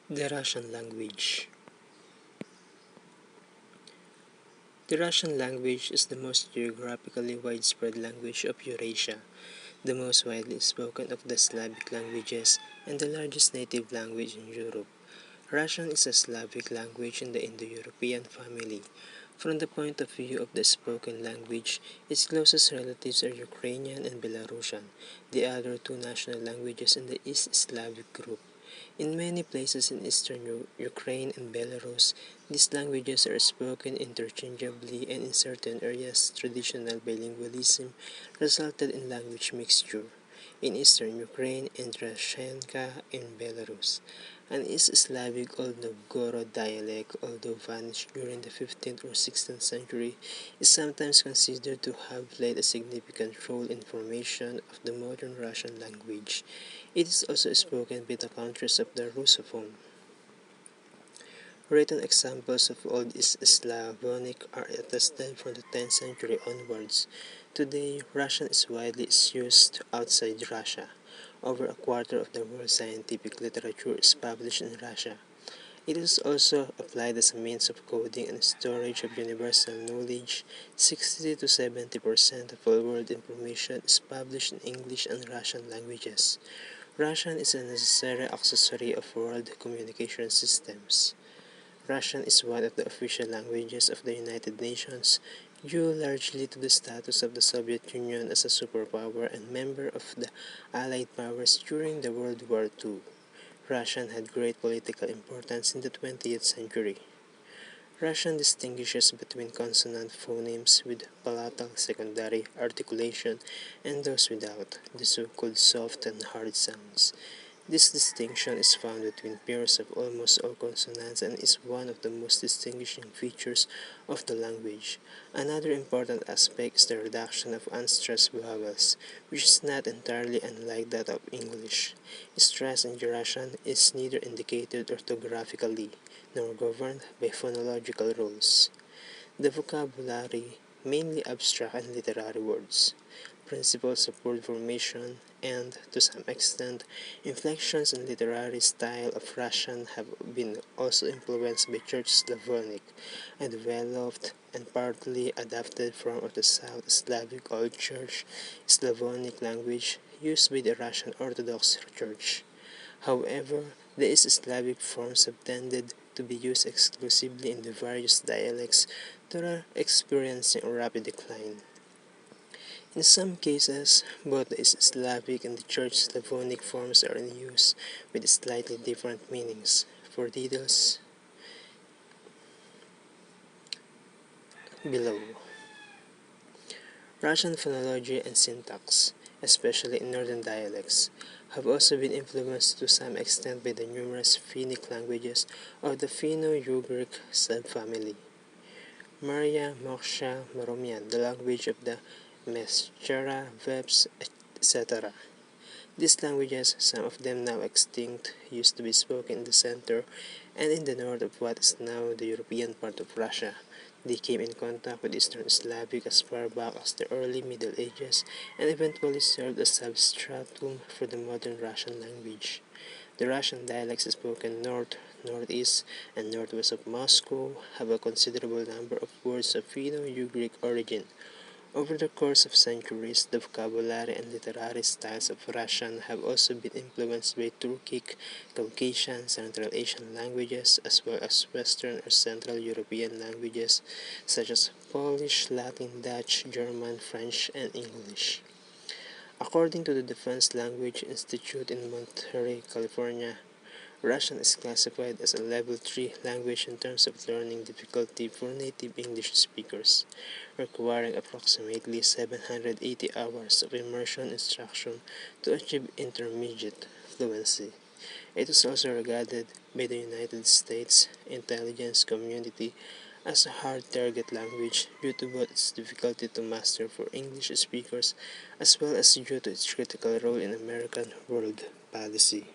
The Russian language. The Russian language is the most geographically widespread language of Eurasia, the most widely spoken of the Slavic languages, and the largest native language in Europe. Russian is a Slavic language in the indo-European family. From the point of view of the spoken language, its closest relatives are Ukrainian and Belarusian, the other two national languages in the East Slavic group. In many places in eastern Ukraine and Belarus, these languages are spoken interchangeably, and in certain areas traditional bilingualism resulted in language mixture. In eastern Ukraine and Rashenka in Belarus, an East Slavic Old Novgorod dialect, although vanished during the 15th or 16th century, is sometimes considered to have played a significant role in formation of the modern Russian language. It is also spoken by the countries of the Russophone. Written examples of Old East Slavonic are attested from the 10th century onwards. Today, Russian is widely used outside Russia. Over a quarter of the world's scientific literature is published in Russia. It is also applied as a means of coding and storage of universal knowledge. 60 to 70% of all world information is published in English and Russian languages. Russian is a necessary accessory of world communication systems. Russian is one of the official languages of the United Nations, due largely to the status of the Soviet Union as a superpower and member of the Allied powers during the World War II. Russian had great political importance in the 20th century. Russian distinguishes between consonant phonemes with palatal secondary articulation and those without, the so-called soft and hard sounds. This distinction is found between pairs of almost all consonants and is one of the most distinguishing features of the language. Another important aspect is the reduction of unstressed vowels, which is not entirely unlike that of English. Stress in Russian is neither indicated orthographically nor governed by phonological rules. The vocabulary, mainly abstract and literary words, principles of word formation, and, to some extent, inflections and literary style of Russian have been also influenced by Church Slavonic, a developed and partly adapted form of the South Slavic Old Church Slavonic language used by the Russian Orthodox Church. However, the East Slavic forms have tended to be used exclusively in the various dialects that are experiencing a rapid decline. In some cases, both the East Slavic and the Church Slavonic forms are in use with slightly different meanings. For details below. Russian phonology and syntax, especially in northern dialects, have also been influenced to some extent by the numerous Finnic languages of the Finno-Ugric subfamily. Maria, Moksha, Moromian, the language of the Meschera, Veps, etc. These languages, some of them now extinct, used to be spoken in the center and in the north of what is now the European part of Russia. They came in contact with Eastern Slavic as far back as the early Middle Ages and eventually served as substratum for the modern Russian language. The Russian dialects spoken north, northeast, and northwest of Moscow have a considerable number of words of Finno-Ugric origin. Over the course of centuries, the vocabulary and literary styles of Russian have also been influenced by Turkic, Caucasian, Central Asian languages, as well as Western or Central European languages such as Polish, Latin, Dutch, German, French, and English. According to the Defense Language Institute in Monterey, California, Russian is classified as a Level 3 language in terms of learning difficulty for native English speakers, requiring approximately 780 hours of immersion instruction to achieve intermediate fluency. It is also regarded by the United States intelligence community as a hard target language due to both its difficulty to master for English speakers as well as due to its critical role in American world policy.